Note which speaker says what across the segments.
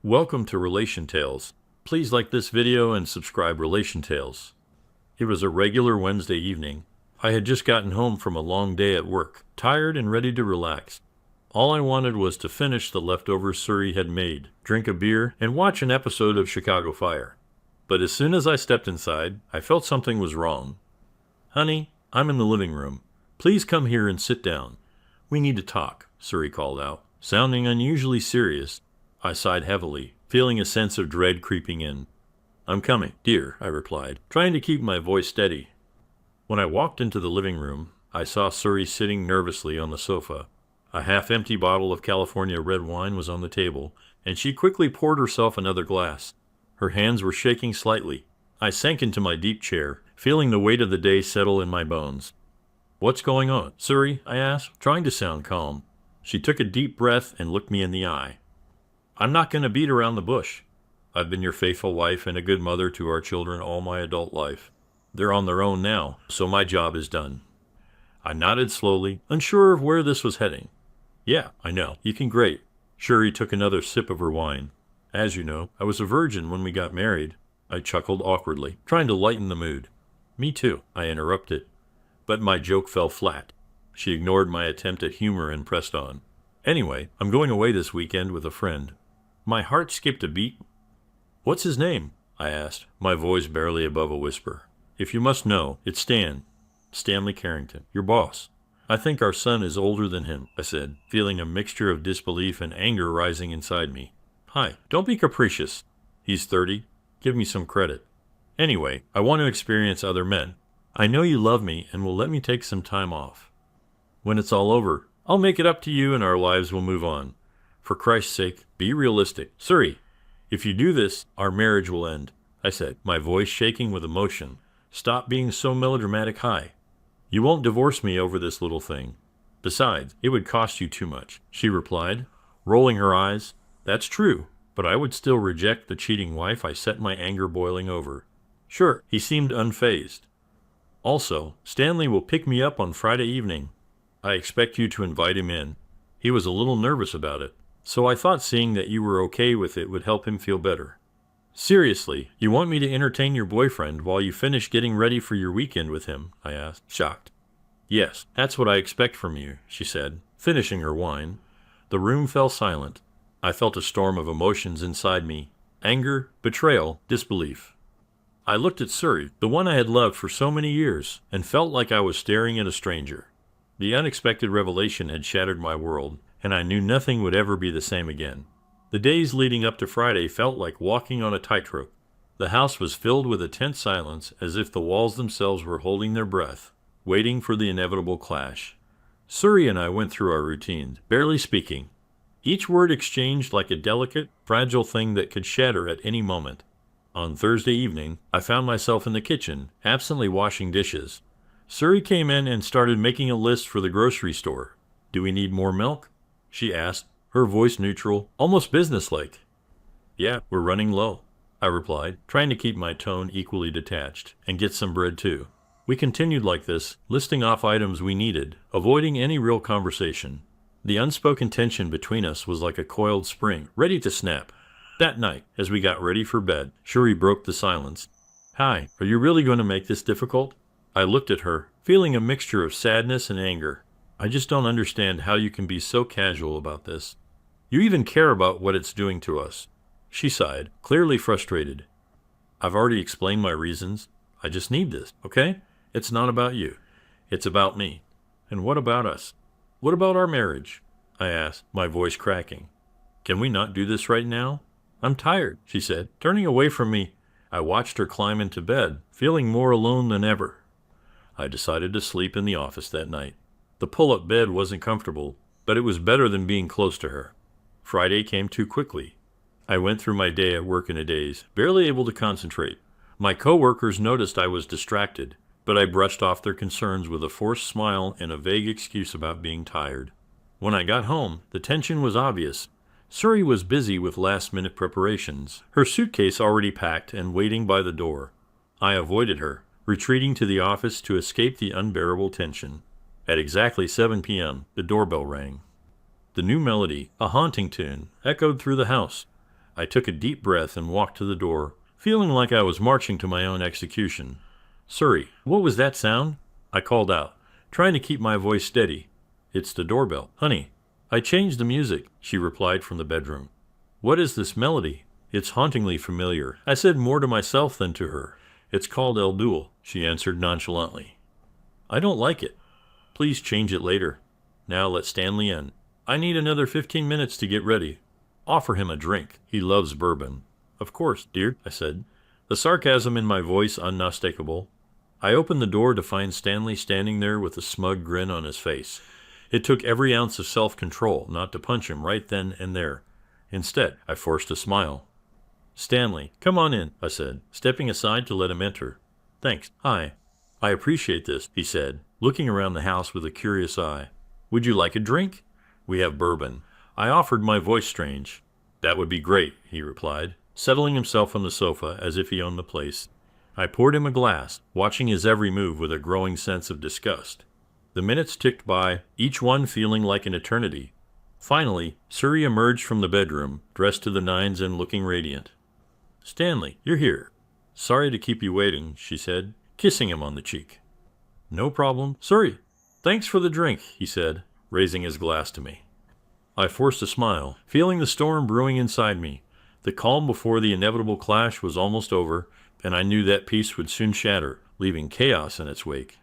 Speaker 1: Welcome to Relation Tales. Please like this video and subscribe Relation Tales. It was a regular Wednesday evening. I had just gotten home from a long day at work, tired and ready to relax. All I wanted was to finish the leftovers Suri had made, drink a beer, and watch an episode of Chicago Fire. But as soon as I stepped inside, I felt something was wrong. "Honey, I'm in the living room. Please come here and sit down. We need to talk," Suri called out, sounding unusually serious. I sighed heavily, feeling a sense of dread creeping in. "I'm coming, dear," I replied, trying to keep my voice steady. When I walked into the living room, I saw Suri sitting nervously on the sofa. A half-empty bottle of California red wine was on the table, and she quickly poured herself another glass. Her hands were shaking slightly. I sank into my deep chair, feeling the weight of the day settle in my bones. "What's going on, Suri?" I asked, trying to sound calm. She took a deep breath and looked me in the eye. "I'm not going to beat around the bush. I've been your faithful wife and a good mother to our children all my adult life. They're on their own now, so my job is done." I nodded slowly, unsure of where this was heading. "Yeah, I know. You can great." Shuri took another sip of her wine. "As you know, I was a virgin when we got married." I chuckled awkwardly, trying to lighten the mood. "Me too," I interrupted. But my joke fell flat. She ignored my attempt at humor and pressed on. "Anyway, I'm going away this weekend with a friend." My heart skipped a beat. "What's his name?" I asked, my voice barely above a whisper. "If you must know, it's Stanley Carrington, your boss." "I think our son is older than him," I said, feeling a mixture of disbelief and anger rising inside me. "Hi, don't be capricious. He's 30. Give me some credit. Anyway, I want to experience other men. I know you love me and will let me take some time off. When it's all over, I'll make it up to you and our lives will move on. For Christ's sake, be realistic. Suri, if you do this, our marriage will end," I said, my voice shaking with emotion. "Stop being so melodramatic. Hi. You won't divorce me over this little thing. Besides, it would cost you too much," she replied, rolling her eyes. "That's true, but I would still reject the cheating wife I set my anger boiling over." "Sure," he seemed unfazed. "Also, Stanley will pick me up on Friday evening. I expect you to invite him in." He was a little nervous about it, so I thought seeing that you were okay with it would help him feel better. "Seriously, you want me to entertain your boyfriend while you finish getting ready for your weekend with him?" I asked, shocked. "Yes, that's what I expect from you," she said, finishing her wine. The room fell silent. I felt a storm of emotions inside me: anger, betrayal, disbelief. I looked at Suri, the one I had loved for so many years, and felt like I was staring at a stranger. The unexpected revelation had shattered my world, and I knew nothing would ever be the same again. The days leading up to Friday felt like walking on a tightrope. The house was filled with a tense silence, as if the walls themselves were holding their breath, waiting for the inevitable clash. Suri and I went through our routine, barely speaking, each word exchanged like a delicate, fragile thing that could shatter at any moment. On Thursday evening, I found myself in the kitchen, absently washing dishes. Suri came in and started making a list for the grocery store. "Do we need more milk?" she asked, her voice neutral, almost businesslike. "Yeah, we're running low," I replied, trying to keep my tone equally detached, "and get some bread too." We continued like this, listing off items we needed, avoiding any real conversation. The unspoken tension between us was like a coiled spring, ready to snap. That night, as we got ready for bed, Shuri broke the silence. "Hi, are you really going to make this difficult?" I looked at her, feeling a mixture of sadness and anger. "I just don't understand how you can be so casual about this. You even care about what it's doing to us." She sighed, clearly frustrated. "I've already explained my reasons. I just need this, okay? It's not about you. It's about me." "And what about us? What about our marriage?" I asked, my voice cracking. "Can we not do this right now?" "I'm tired," she said, turning away from me. I watched her climb into bed, feeling more alone than ever. I decided to sleep in the office that night. The pull-up bed wasn't comfortable, but it was better than being close to her. Friday came too quickly. I went through my day at work in a daze, barely able to concentrate. My coworkers noticed I was distracted, but I brushed off their concerns with a forced smile and a vague excuse about being tired. When I got home, the tension was obvious. Suri was busy with last-minute preparations, her suitcase already packed and waiting by the door. I avoided her, retreating to the office to escape the unbearable tension. At exactly 7 p.m., the doorbell rang. The new melody, a haunting tune, echoed through the house. I took a deep breath and walked to the door, feeling like I was marching to my own execution. "Surrey, what was that sound?" I called out, trying to keep my voice steady. "It's the doorbell, honey. I changed the music," she replied from the bedroom. "What is this melody? It's hauntingly familiar," I said, more to myself than to her. "It's called El Duel," she answered nonchalantly. "I don't like it. Please change it later. Now let Stanley in. I need another 15 minutes to get ready. Offer him a drink. He loves bourbon." "Of course, dear," I said, the sarcasm in my voice unmistakable. I opened the door to find Stanley standing there with a smug grin on his face. It took every ounce of self-control not to punch him right then and there. Instead, I forced a smile. "Stanley, come on in," I said, stepping aside to let him enter. "Thanks. Hi. I appreciate this," he said, looking around the house with a curious eye. "Would you like a drink?" "We have bourbon." I offered, my voice strange. "That would be great," he replied, settling himself on the sofa as if he owned the place. I poured him a glass, watching his every move with a growing sense of disgust. The minutes ticked by, each one feeling like an eternity. Finally, Surrey emerged from the bedroom, dressed to the nines and looking radiant. "Stanley, you're here. Sorry to keep you waiting," she said, kissing him on the cheek. "No problem, Surrey. Thanks for the drink," he said, raising his glass to me. I forced a smile, feeling the storm brewing inside me. The calm before the inevitable clash was almost over, and I knew that peace would soon shatter, leaving chaos in its wake.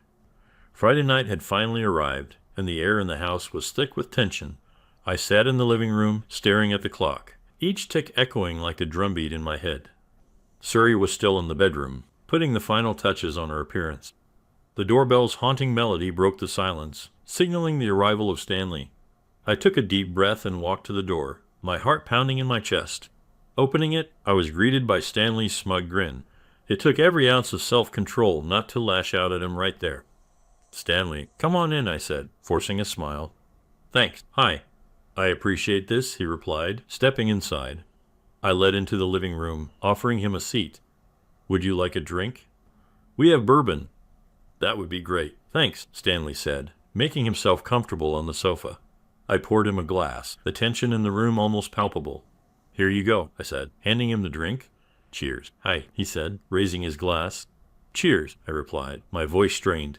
Speaker 1: Friday night had finally arrived, and the air in the house was thick with tension. I sat in the living room, staring at the clock, each tick echoing like a drumbeat in my head. Surrey was still in the bedroom, putting the final touches on her appearance. The doorbell's haunting melody broke the silence, signaling the arrival of Stanley. I took a deep breath and walked to the door, my heart pounding in my chest. Opening it, I was greeted by Stanley's smug grin. It took every ounce of self-control not to lash out at him right there. "Stanley, come on in," I said, forcing a smile. "Thanks. Hi." "I appreciate this," he replied, stepping inside. I led into the living room, offering him a seat. "Would you like a drink?" "We have bourbon." "That would be great. Thanks," Stanley said, making himself comfortable on the sofa. I poured him a glass, the tension in the room almost palpable. "Here you go," I said, handing him the drink. "Cheers." "Hi," he said, raising his glass. "Cheers," I replied, my voice strained.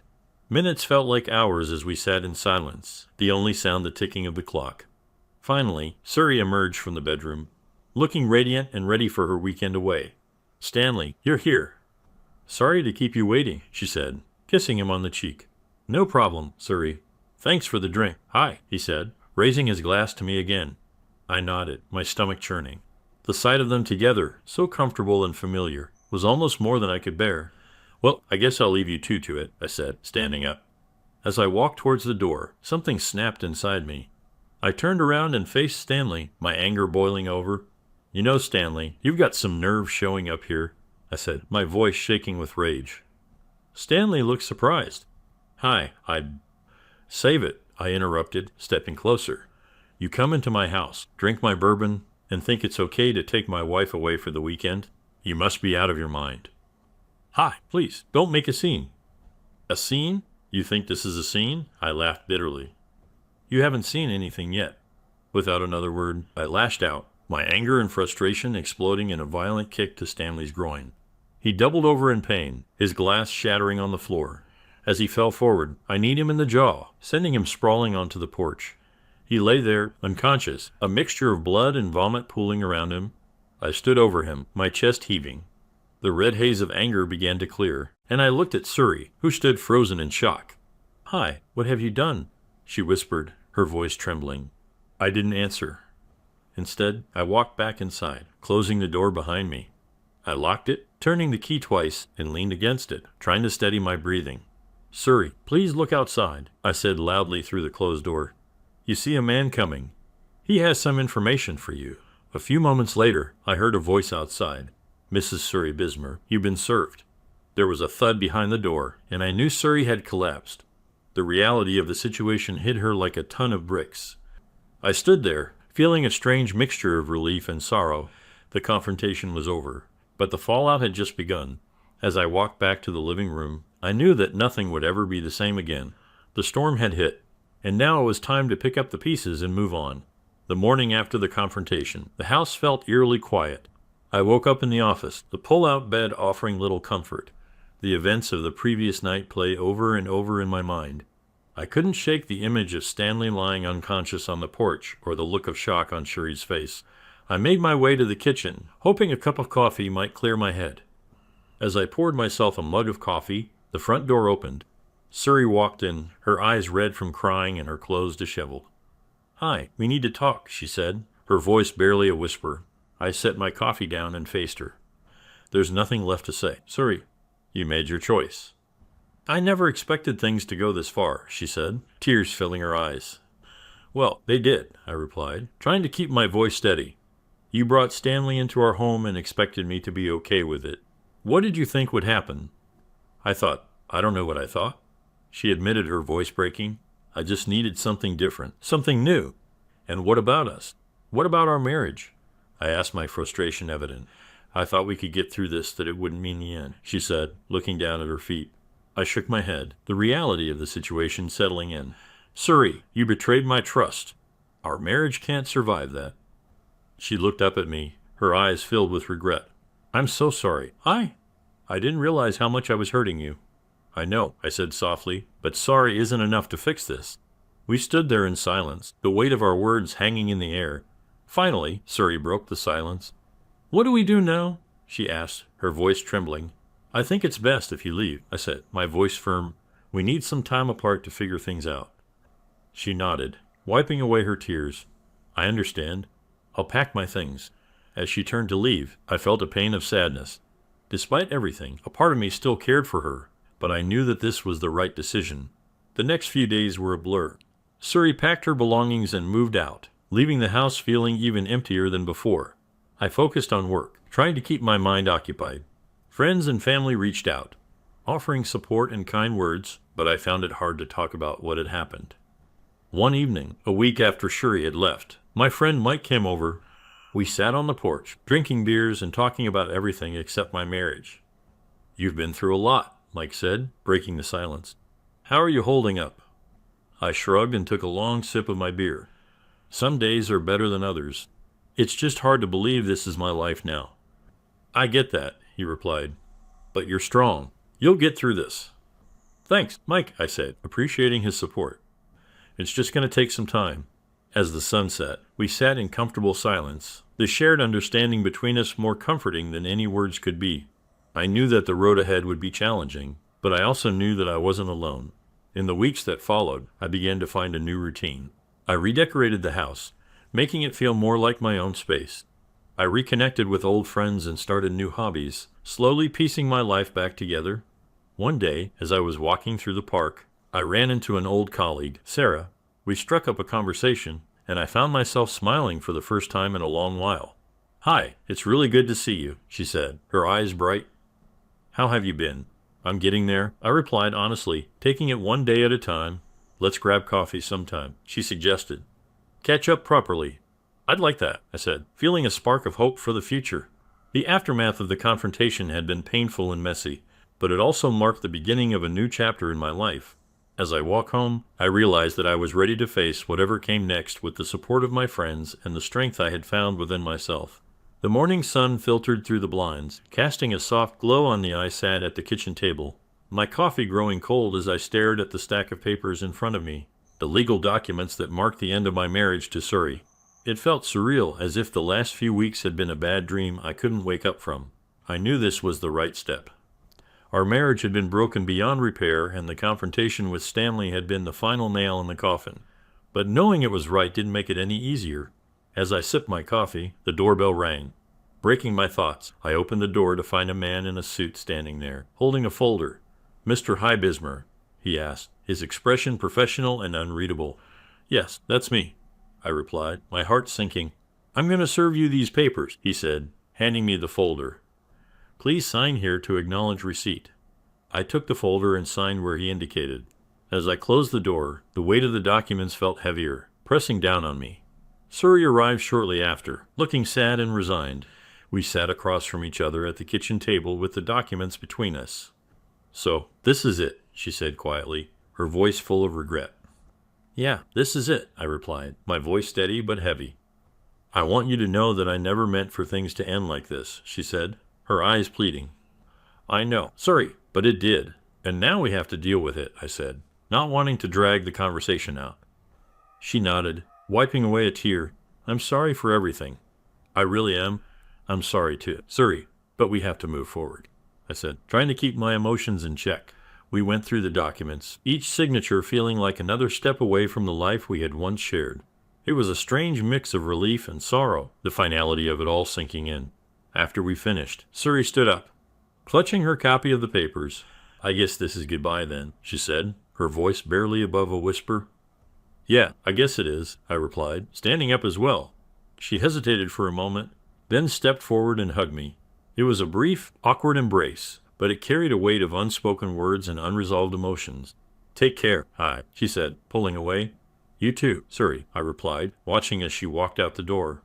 Speaker 1: Minutes felt like hours as we sat in silence, the only sound the ticking of the clock. Finally, Surrey emerged from the bedroom, looking radiant and ready for her weekend away. "Stanley, you're here." "Sorry to keep you waiting," she said, kissing him on the cheek. "No problem, Surrey. Thanks for the drink." "Hi," he said, raising his glass to me again. I nodded, my stomach churning. The sight of them together, so comfortable and familiar, was almost more than I could bear. "Well, I guess I'll leave you two to it," I said, standing up. As I walked towards the door, something snapped inside me. I turned around and faced Stanley, my anger boiling over. "You know, Stanley, you've got some nerve showing up here," I said, my voice shaking with rage. Stanley looked surprised. "Hi, Save it," I interrupted, stepping closer. "You come into my house, drink my bourbon, and think it's okay to take my wife away for the weekend? You must be out of your mind." "Hi, please, don't make a scene." "A scene? You think this is a scene?" I laughed bitterly. "You haven't seen anything yet." Without another word, I lashed out, my anger and frustration exploding in a violent kick to Stanley's groin. He doubled over in pain, his glass shattering on the floor. As he fell forward, I kneed him in the jaw, sending him sprawling onto the porch. He lay there, unconscious, a mixture of blood and vomit pooling around him. I stood over him, my chest heaving. The red haze of anger began to clear, and I looked at Surrey, who stood frozen in shock. "Hi, what have you done?" she whispered, her voice trembling. I didn't answer. Instead, I walked back inside, closing the door behind me. I locked it, turning the key twice, and leaned against it, trying to steady my breathing. "Surrey, please look outside," I said loudly through the closed door. "You see a man coming. He has some information for you." A few moments later, I heard a voice outside. "Mrs. Surrey Bismer, you've been served." There was a thud behind the door, and I knew Surrey had collapsed. The reality of the situation hit her like a ton of bricks. I stood there, feeling a strange mixture of relief and sorrow. The confrontation was over, but the fallout had just begun. As I walked back to the living room, I knew that nothing would ever be the same again. The storm had hit, and now it was time to pick up the pieces and move on. The morning after the confrontation, the house felt eerily quiet. I woke up in the office, the pull-out bed offering little comfort. The events of the previous night play over and over in my mind. I couldn't shake the image of Stanley lying unconscious on the porch or the look of shock on Shuri's face. I made my way to the kitchen, hoping a cup of coffee might clear my head. As I poured myself a mug of coffee, the front door opened. Suri walked in, her eyes red from crying and her clothes disheveled. "Hi, we need to talk," she said, her voice barely a whisper. I set my coffee down and faced her. "There's nothing left to say. Suri, you made your choice." "I never expected things to go this far," she said, tears filling her eyes. "Well, they did," I replied, trying to keep my voice steady. "You brought Stanley into our home and expected me to be okay with it. What did you think would happen?" I don't know what I thought. She admitted, her voice breaking. "I just needed something different, something new. And what about us? What about our marriage?" I asked, my frustration evident. "I thought we could get through this, that it wouldn't mean the end," she said, looking down at her feet. I shook my head, the reality of the situation settling in. "Suri, you betrayed my trust. Our marriage can't survive that." She looked up at me, her eyes filled with regret. "I'm so sorry. I didn't realize how much I was hurting you." "I know," I said softly, "but sorry isn't enough to fix this." We stood there in silence, the weight of our words hanging in the air. Finally, Suri broke the silence. "What do we do now?" she asked, her voice trembling. "I think it's best if you leave," I said, my voice firm. "We need some time apart to figure things out." She nodded, wiping away her tears. "I understand. I'll pack my things." As she turned to leave, I felt a pain of sadness. Despite everything, a part of me still cared for her, but I knew that this was the right decision. The next few days were a blur. Suri packed her belongings and moved out, leaving the house feeling even emptier than before. I focused on work, trying to keep my mind occupied. Friends and family reached out, offering support and kind words, but I found it hard to talk about what had happened. One evening, a week after Shuri had left, my friend Mike came over. We sat on the porch, drinking beers and talking about everything except my marriage. "You've been through a lot," Mike said, breaking the silence. "How are you holding up?" I shrugged and took a long sip of my beer. "Some days are better than others. It's just hard to believe this is my life now." "I get that," he replied. "But you're strong. You'll get through this." "Thanks, Mike," I said, appreciating his support. "It's just going to take some time." As the sun set, we sat in comfortable silence, the shared understanding between us more comforting than any words could be. I knew that the road ahead would be challenging, but I also knew that I wasn't alone. In the weeks that followed, I began to find a new routine. I redecorated the house, making it feel more like my own space. I reconnected with old friends and started new hobbies, slowly piecing my life back together. One day, as I was walking through the park, I ran into an old colleague, Sarah. We struck up a conversation, and I found myself smiling for the first time in a long while. "Hi, it's really good to see you," she said, her eyes bright. "How have you been?" "I'm getting there," I replied honestly, taking it one day at a time. "Let's grab coffee sometime," she suggested. "Catch up properly." "I'd like that," I said, feeling a spark of hope for the future. The aftermath of the confrontation had been painful and messy, but it also marked the beginning of a new chapter in my life. As I walked home, I realized that I was ready to face whatever came next with the support of my friends and the strength I had found within myself. The morning sun filtered through the blinds, casting a soft glow on me. I sat at the kitchen table, my coffee growing cold as I stared at the stack of papers in front of me, the legal documents that marked the end of my marriage to Suri. It felt surreal, as if the last few weeks had been a bad dream I couldn't wake up from. I knew this was the right step. Our marriage had been broken beyond repair, and the confrontation with Stanley had been the final nail in the coffin. But knowing it was right didn't make it any easier. As I sipped my coffee, the doorbell rang. Breaking my thoughts, I opened the door to find a man in a suit standing there, holding a folder. "Mr. Highbismer?" he asked, his expression professional and unreadable. "Yes, that's me," I replied, my heart sinking. "I'm going to serve you these papers," he said, handing me the folder. "Please sign here to acknowledge receipt." I took the folder and signed where he indicated. As I closed the door, the weight of the documents felt heavier, pressing down on me. Suri arrived shortly after, looking sad and resigned. We sat across from each other at the kitchen table with the documents between us. "So, this is it," she said quietly, her voice full of regret. "Yeah, this is it," I replied, my voice steady but heavy. I want you to know that I never meant for things to end like this, she said, her eyes pleading. I know. Sorry, but it did. And now we have to deal with it, I said, not wanting to drag the conversation out. She nodded, wiping away a tear. I'm sorry for everything. I really am. I'm sorry too. Sorry, but we have to move forward, I said, trying to keep my emotions in check. We went through the documents, each signature feeling like another step away from the life we had once shared. It was a strange mix of relief and sorrow, the finality of it all sinking in. After we finished, Suri stood up, clutching her copy of the papers. I guess this is goodbye then, she said, her voice barely above a whisper. Yeah, I guess it is, I replied, standing up as well. She hesitated for a moment, then stepped forward and hugged me. It was a brief, awkward embrace, but it carried a weight of unspoken words and unresolved emotions. Take care, hi, she said, pulling away. You too, Suri, I replied, watching as she walked out the door.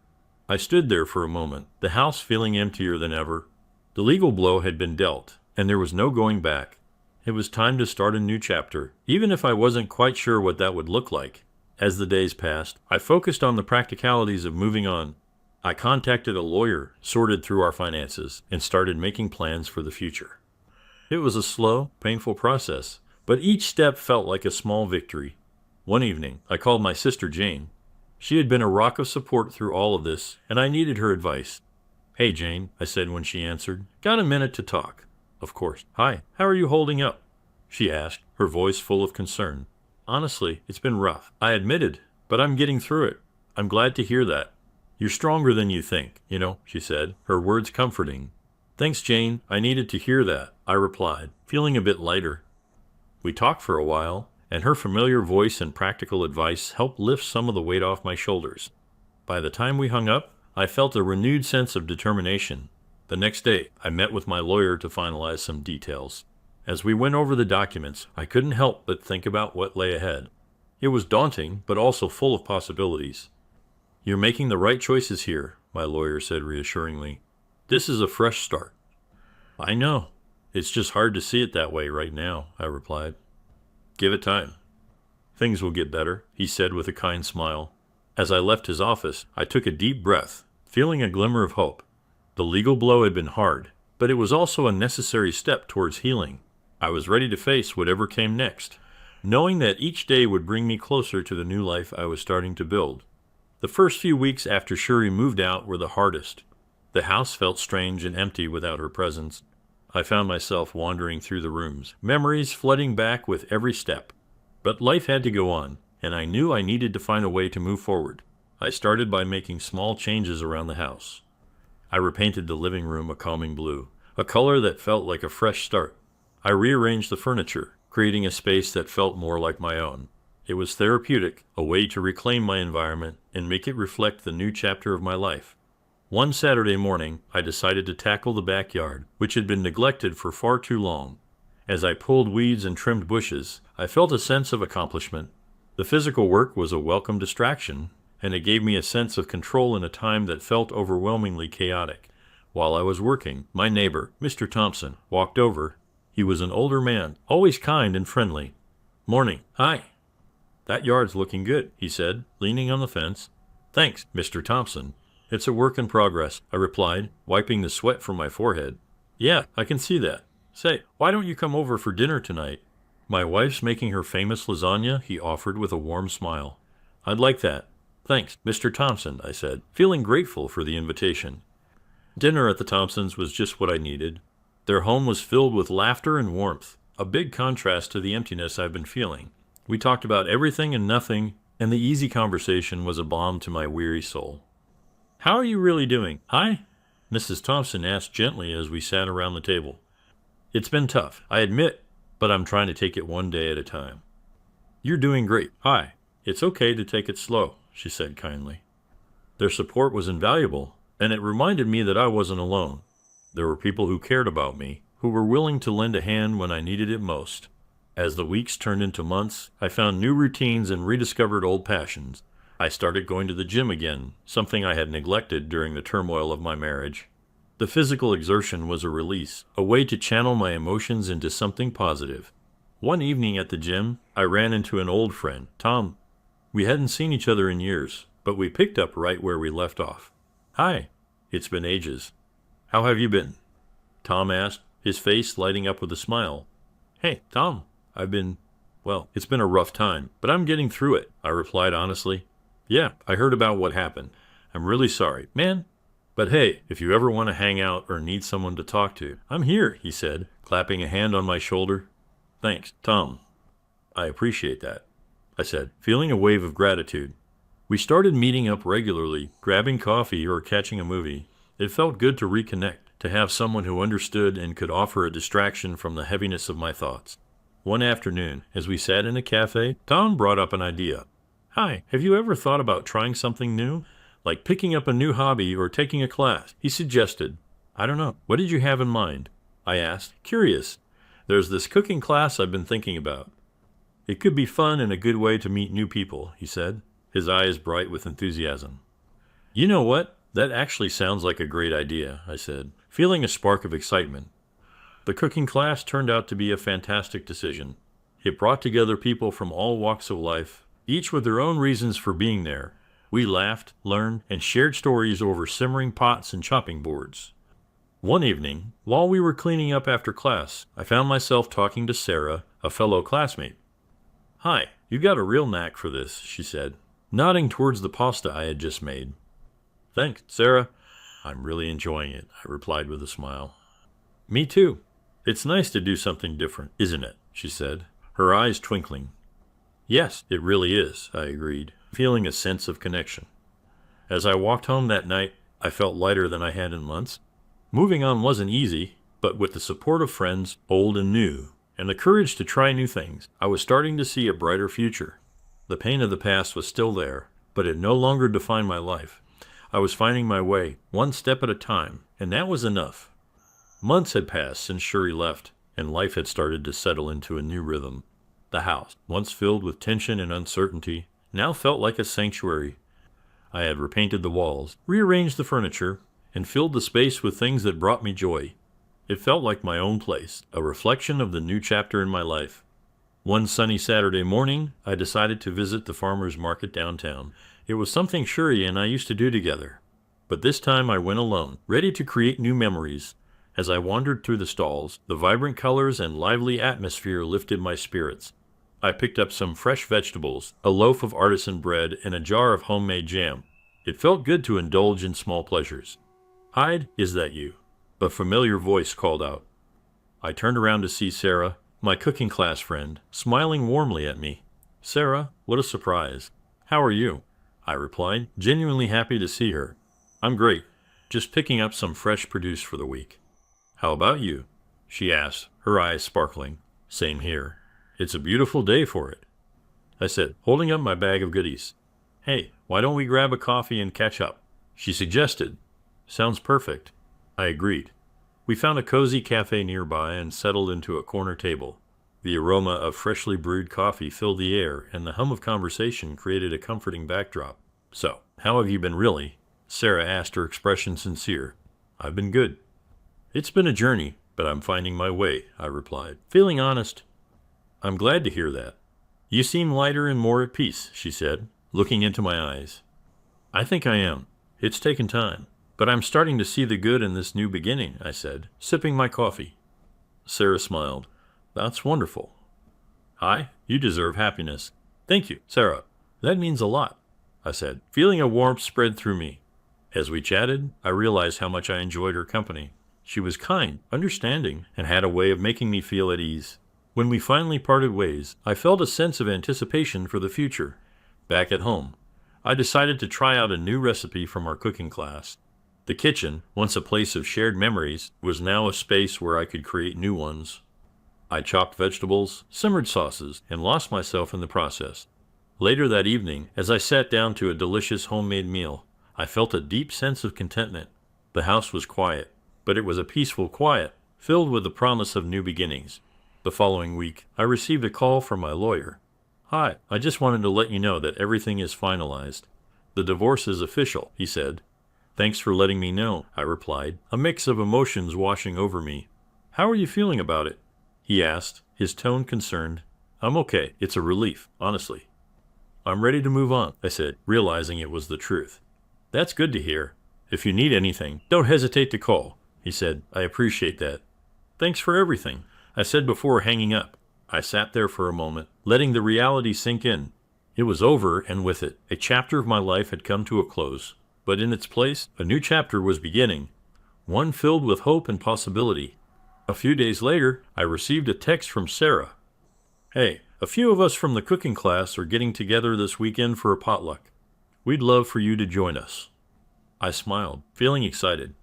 Speaker 1: I stood there for a moment, the house feeling emptier than ever. The legal blow had been dealt, and there was no going back. It was time to start a new chapter, even if I wasn't quite sure what that would look like. As the days passed, I focused on the practicalities of moving on. I contacted a lawyer, sorted through our finances, and started making plans for the future. It was a slow, painful process, but each step felt like a small victory. One evening, I called my sister Jane. She had been a rock of support through all of this, and I needed her advice. Hey, Jane, I said when she answered. Got a minute to talk? Of course. Hi, how are you holding up? She asked, her voice full of concern. Honestly, it's been rough. I admitted, but I'm getting through it. I'm glad to hear that. You're stronger than you think, she said, her words comforting. Thanks, Jane. I needed to hear that, I replied, feeling a bit lighter. We talked for a while, and her familiar voice and practical advice helped lift some of the weight off my shoulders. By the time we hung up, I felt a renewed sense of determination. The next day, I met with my lawyer to finalize some details. As we went over the documents, I couldn't help but think about what lay ahead. It was daunting, but also full of possibilities. You're making the right choices here, my lawyer said reassuringly. This is a fresh start. I know. It's just hard to see it that way right now, I replied. Give it time. Things will get better, he said with a kind smile. As I left his office, I took a deep breath, feeling a glimmer of hope. The legal blow had been hard, but it was also a necessary step towards healing. I was ready to face whatever came next, knowing that each day would bring me closer to the new life I was starting to build. The first few weeks after Shuri moved out were the hardest. The house felt strange and empty without her presence. I found myself wandering through the rooms, memories flooding back with every step. But life had to go on, and I knew I needed to find a way to move forward. I started by making small changes around the house. I repainted the living room a calming blue, a color that felt like a fresh start. I rearranged the furniture, creating a space that felt more like my own. It was therapeutic, a way to reclaim my environment and make it reflect the new chapter of my life. One Saturday morning, I decided to tackle the backyard, which had been neglected for far too long. As I pulled weeds and trimmed bushes, I felt a sense of accomplishment. The physical work was a welcome distraction, and it gave me a sense of control in a time that felt overwhelmingly chaotic. While I was working, my neighbor, Mr. Thompson, walked over. He was an older man, always kind and friendly. Morning. Hi. That yard's looking good, he said, leaning on the fence. Thanks, Mr. Thompson. It's a work in progress, I replied, wiping the sweat from my forehead. Yeah, I can see that. Say, why don't you come over for dinner tonight? My wife's making her famous lasagna, he offered with a warm smile. I'd like that. Thanks, Mr. Thompson, I said, feeling grateful for the invitation. Dinner at the Thompsons was just what I needed. Their home was filled with laughter and warmth, a big contrast to the emptiness I've been feeling. We talked about everything and nothing, and the easy conversation was a balm to my weary soul. How are you really doing? Hi? Mrs. Thompson asked gently as we sat around the table. It's been tough, I admit, but I'm trying to take it one day at a time. You're doing great. Hi. It's okay to take it slow, she said kindly. Their support was invaluable, and it reminded me that I wasn't alone. There were people who cared about me, who were willing to lend a hand when I needed it most. As the weeks turned into months, I found new routines and rediscovered old passions. I started going to the gym again, something I had neglected during the turmoil of my marriage. The physical exertion was a release, a way to channel my emotions into something positive. One evening at the gym, I ran into an old friend, Tom. We hadn't seen each other in years, but we picked up right where we left off. "Hi, it's been ages. How have you been?" Tom asked, his face lighting up with a smile. "Hey, Tom, well, it's been a rough time, but I'm getting through it," I replied honestly. "Yeah, I heard about what happened. I'm really sorry, man. But hey, if you ever want to hang out or need someone to talk to, I'm here," he said, clapping a hand on my shoulder. "Thanks, Tom. I appreciate that," I said, feeling a wave of gratitude. We started meeting up regularly, grabbing coffee or catching a movie. It felt good to reconnect, to have someone who understood and could offer a distraction from the heaviness of my thoughts. One afternoon, as we sat in a cafe, Tom brought up an idea. "Hi, have you ever thought about trying something new? Like picking up a new hobby or taking a class?" he suggested. "I don't know. What did you have in mind?" I asked, curious. "There's this cooking class I've been thinking about." "It could be fun and a good way to meet new people," he said, his eyes bright with enthusiasm. "You know what? That actually sounds like a great idea," I said, feeling a spark of excitement. The cooking class turned out to be a fantastic decision. It brought together people from all walks of life, each with their own reasons for being there. We laughed, learned, and shared stories over simmering pots and chopping boards. One evening, while we were cleaning up after class, I found myself talking to Sarah, a fellow classmate. "Hi, you got a real knack for this," she said, nodding towards the pasta I had just made. "Thanks, Sarah. I'm really enjoying it," I replied with a smile. "Me too. It's nice to do something different, isn't it?" she said, her eyes twinkling. "Yes, it really is," I agreed, feeling a sense of connection. As I walked home that night, I felt lighter than I had in months. Moving on wasn't easy, but with the support of friends, old and new, and the courage to try new things, I was starting to see a brighter future. The pain of the past was still there, but it no longer defined my life. I was finding my way, one step at a time, and that was enough. Months had passed since Shuri left, and life had started to settle into a new rhythm. The house, once filled with tension and uncertainty, now felt like a sanctuary. I had repainted the walls, rearranged the furniture, and filled the space with things that brought me joy. It felt like my own place, a reflection of the new chapter in my life. One sunny Saturday morning, I decided to visit the farmer's market downtown. It was something Shuri and I used to do together. But this time I went alone, ready to create new memories. As I wandered through the stalls, the vibrant colors and lively atmosphere lifted my spirits. I picked up some fresh vegetables, a loaf of artisan bread, and a jar of homemade jam. It felt good to indulge in small pleasures. "Hyde, is that you?" a familiar voice called out. I turned around to see Sarah, my cooking class friend, smiling warmly at me. "Sarah, what a surprise. How are you?" I replied, genuinely happy to see her. "I'm great, just picking up some fresh produce for the week." "How about you?" she asked, her eyes sparkling. "Same here. It's a beautiful day for it," I said, holding up my bag of goodies. "Hey, why don't we grab a coffee and catch up?" she suggested. "Sounds perfect," I agreed. We found a cozy cafe nearby and settled into a corner table. The aroma of freshly brewed coffee filled the air, and the hum of conversation created a comforting backdrop. "So, how have you been really?" Sarah asked, her expression sincere. "I've been good." "It's been a journey, but I'm finding my way," I replied, feeling honest. "I'm glad to hear that. You seem lighter and more at peace," she said, looking into my eyes. "I think I am. It's taken time, but I'm starting to see the good in this new beginning," I said, sipping my coffee. Sarah smiled. "That's wonderful." "Hi, you deserve happiness." "Thank you, Sarah. That means a lot," I said, feeling a warmth spread through me. As we chatted, I realized how much I enjoyed her company. She was kind, understanding, and had a way of making me feel at ease. When we finally parted ways, I felt a sense of anticipation for the future. Back at home, I decided to try out a new recipe from our cooking class. The kitchen, once a place of shared memories, was now a space where I could create new ones. I chopped vegetables, simmered sauces, and lost myself in the process. Later that evening, as I sat down to a delicious homemade meal, I felt a deep sense of contentment. The house was quiet, but it was a peaceful quiet, filled with the promise of new beginnings. The following week, I received a call from my lawyer. "Hi, I just wanted to let you know that everything is finalized. The divorce is official," he said. "Thanks for letting me know," I replied, a mix of emotions washing over me. "How are you feeling about it?" he asked, his tone concerned. "I'm okay. It's a relief, honestly." I'm ready to move on, I said, realizing it was the truth. That's good to hear. If you need anything, don't hesitate to call, he said. I appreciate that. Thanks for everything, I said before hanging up. I sat there for a moment, letting the reality sink in. It was over, and with it, a chapter of my life had come to a close. But in its place, a new chapter was beginning, one filled with hope and possibility. A few days later, I received a text from Sarah. Hey, a few of us from the cooking class are getting together this weekend for a potluck. We'd love for you to join us. I smiled, feeling excited.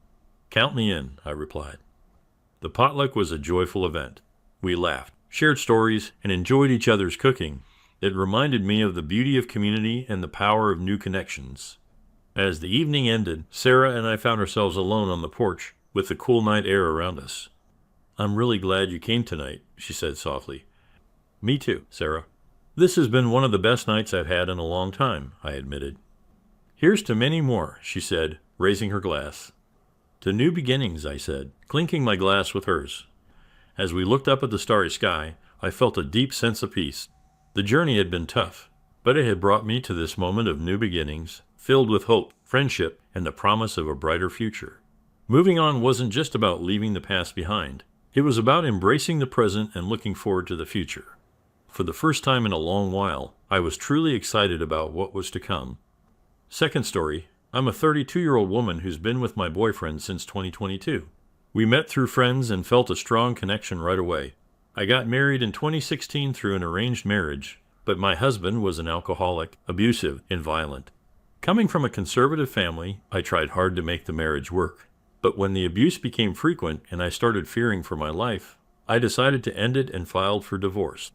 Speaker 1: Count me in, I replied. The potluck was a joyful event. We laughed, shared stories, and enjoyed each other's cooking. It reminded me of the beauty of community and the power of new connections. As the evening ended, Sarah and I found ourselves alone on the porch, with the cool night air around us. I'm really glad you came tonight, she said softly. Me too, Sarah. This has been one of the best nights I've had in a long time, I admitted. Here's to many more, she said, raising her glass. To new beginnings, I said, clinking my glass with hers. As we looked up at the starry sky, I felt a deep sense of peace. The journey had been tough, but it had brought me to this moment of new beginnings, filled with hope, friendship, and the promise of a brighter future. Moving on wasn't just about leaving the past behind. It was about embracing the present and looking forward to the future. For the first time in a long while, I was truly excited about what was to come. Second story, I'm a 32-year-old woman who's been with my boyfriend since 2022. We met through friends and felt a strong connection right away. I got married in 2016 through an arranged marriage, but my husband was an alcoholic, abusive, and violent. Coming from a conservative family, I tried hard to make the marriage work. But when the abuse became frequent and I started fearing for my life, I decided to end it and filed for divorce.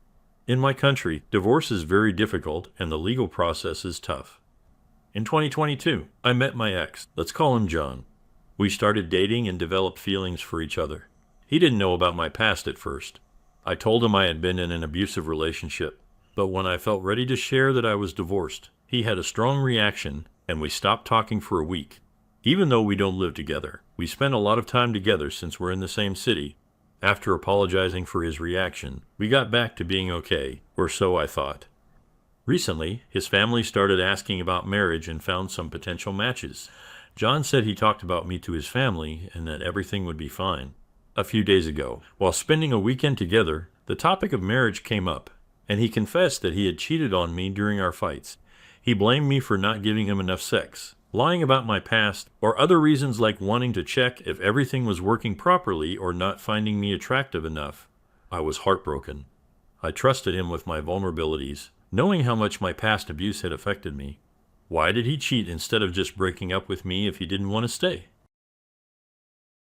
Speaker 1: In my country, divorce is very difficult and the legal process is tough. In 2022, I met my ex. Let's call him John. We started dating and developed feelings for each other. He didn't know about my past at first. I told him I had been in an abusive relationship, but when I felt ready to share that I was divorced, he had a strong reaction and we stopped talking for a week. Even though we don't live together, we spent a lot of time together since we're in the same city. After apologizing for his reaction, we got back to being okay, or so I thought. Recently, his family started asking about marriage and found some potential matches. John said he talked about me to his family and that everything would be fine. A few days ago, while spending a weekend together, the topic of marriage came up, and he confessed that he had cheated on me during our fights. He blamed me for not giving him enough sex, lying about my past, or other reasons like wanting to check if everything was working properly or not finding me attractive enough. I was heartbroken. I trusted him with my vulnerabilities, knowing how much my past abuse had affected me. Why did he cheat instead of just breaking up with me if he didn't want to stay?